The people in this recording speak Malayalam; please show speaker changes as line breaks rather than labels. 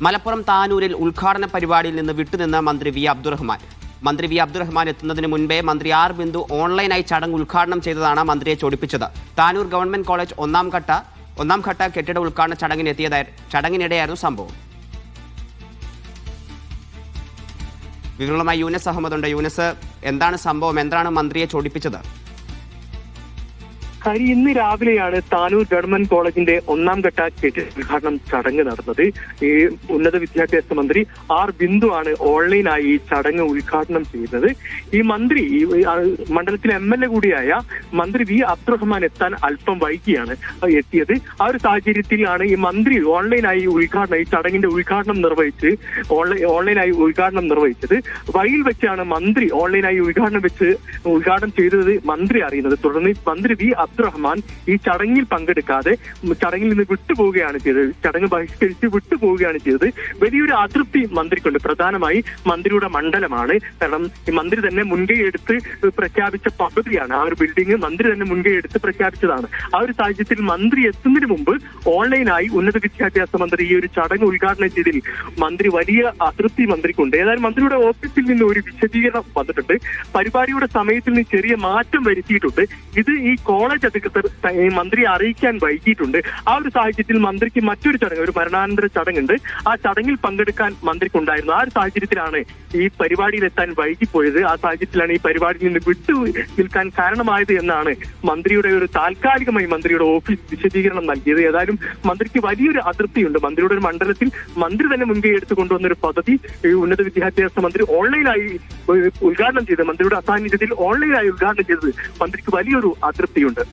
മലപ്പുറം താനൂരിൽ ഉദ്ഘാടന പരിപാടിയിൽ നിന്ന് വിട്ടുനിന്ന മന്ത്രി വി അബ്ദുറഹ്മാൻ എത്തുന്നതിന് മുൻപേ മന്ത്രി ആർ ബിന്ദു ഓൺലൈനായി ചടങ്ങ് ഉദ്ഘാടനം ചെയ്തതാണ് മന്ത്രിയെ ചൊടിപ്പിച്ചത്. താനൂർ ഗവൺമെന്റ് കോളേജ് ഒന്നാം ഘട്ട കെട്ടിട ഉദ്ഘാടന ചടങ്ങിനിടെയായിരുന്നു സംഭവം. വിവരങ്ങളുമായി യൂനസ് അഹമ്മദ് ഉണ്ട്. യൂനസ്, എന്താണ് സംഭവം? എന്താണ് മന്ത്രിയെ ചൊടിപ്പിച്ചത്?
ഇന്ന് രാവിലെയാണ് താനൂർ ഗവൺമെന്റ് കോളേജിന്റെ ഒന്നാം ഘട്ട കെട്ടിട ഉദ്ഘാടനം ചടങ്ങ് നടന്നത്. ഈ ഉന്നത വിദ്യാഭ്യാസ മന്ത്രി ആർ ബിന്ദു ആണ് ഓൺലൈനായി ഈ ചടങ്ങ് ഉദ്ഘാടനം ചെയ്തത്. ഈ മന്ത്രി മണ്ഡലത്തിലെ MLA കൂടിയായ മന്ത്രി വി അബ്ദുറഹ്മാൻ എത്താൻ അല്പം വൈകിയാണ് എത്തിയത്. ആ ഒരു സാഹചര്യത്തിലാണ് ഈ മന്ത്രി ഓൺലൈനായി ഈ ചടങ്ങിന്റെ ഉദ്ഘാടനം നിർവഹിച്ചത്. വഴിയിൽ വെച്ചാണ് മന്ത്രി ഓൺലൈനായി ഉദ്ഘാടനം ചെയ്തത് മന്ത്രി അറിയുന്നത്. തുടർന്ന് മന്ത്രി വി അബ്ദുറഹ്മാൻ ഈ ചടങ്ങിൽ പങ്കെടുക്കാതെ ചടങ്ങിൽ നിന്ന് വിട്ടുപോവുകയാണ് ചെയ്തത്. ചടങ്ങ് ബഹിഷ്കരിച്ച് വിട്ടുപോവുകയാണ് ചെയ്തത്. വലിയൊരു അതൃപ്തി മന്ത്രിക്കുണ്ട്. പ്രധാനമായി മന്ത്രിയുടെ മണ്ഡലമാണ്. കാരണം ഈ മന്ത്രി തന്നെ മുൻകൈ എടുത്ത് പ്രഖ്യാപിച്ച പദ്ധതിയാണ്. ആ ഒരു ബിൽഡിംഗ് മന്ത്രി തന്നെ മുൻകൈ എടുത്ത് പ്രഖ്യാപിച്ചതാണ്. ആ ഒരു സാഹചര്യത്തിൽ മന്ത്രി എത്തുന്നതിന് മുമ്പ് ഓൺലൈനായി ഉന്നത വിദ്യാഭ്യാസ മന്ത്രി ഈ ഒരു ചടങ്ങ് ഉദ്ഘാടനം ചെയ്തതിൽ വലിയ അതൃപ്തി മന്ത്രിക്കുണ്ട്. ഏതായാലും മന്ത്രിയുടെ ഓഫീസിൽ നിന്ന് ഒരു വിശദീകരണം വന്നിട്ടുണ്ട്. പരിപാടിയുടെ സമയത്തിൽ നിന്ന് ചെറിയ മാറ്റം വരുത്തിയിട്ടുണ്ട്. ഇത് ഈ കോളേജ് അധികൃതർ മന്ത്രിയെ അറിയിക്കാൻ വൈകിയിട്ടുണ്ട്. ആ ഒരു സാഹചര്യത്തിൽ മന്ത്രിക്ക് മറ്റൊരു ചടങ്ങ്, ഒരു മരണാനന്തര ചടങ്ങുണ്ട്. ആ ചടങ്ങിൽ പങ്കെടുക്കാൻ മന്ത്രിക്കുണ്ടായിരുന്നു. ആ ഒരു സാഹചര്യത്തിലാണ് ഈ പരിപാടിയിൽ എത്താൻ വൈകിപ്പോയത്. ആ സാഹചര്യത്തിലാണ് ഈ പരിപാടിയിൽ നിന്ന് വിട്ടു നിൽക്കാൻ കാരണമായത് എന്നാണ് താൽക്കാലികമായി മന്ത്രിയുടെ ഓഫീസ് വിശദീകരണം നൽകിയത്. ഏതായാലും മന്ത്രിക്ക് വലിയൊരു അതൃപ്തിയുണ്ട്. മന്ത്രിയുടെ ഒരു മണ്ഡലത്തിൽ മന്ത്രി തന്നെ മുൻകൈ എടുത്തു കൊണ്ടുവന്നൊരു പദ്ധതി ഉന്നത വിദ്യാഭ്യാസ മന്ത്രി ഓൺലൈനായി ഉദ്ഘാടനം ചെയ്ത് മന്ത്രിയുടെ അസാന്നിധ്യത്തിൽ ഓൺലൈനായി ഉദ്ഘാടനം ചെയ്തത് മന്ത്രിക്ക് വലിയൊരു അതൃപ്തിയുണ്ട്.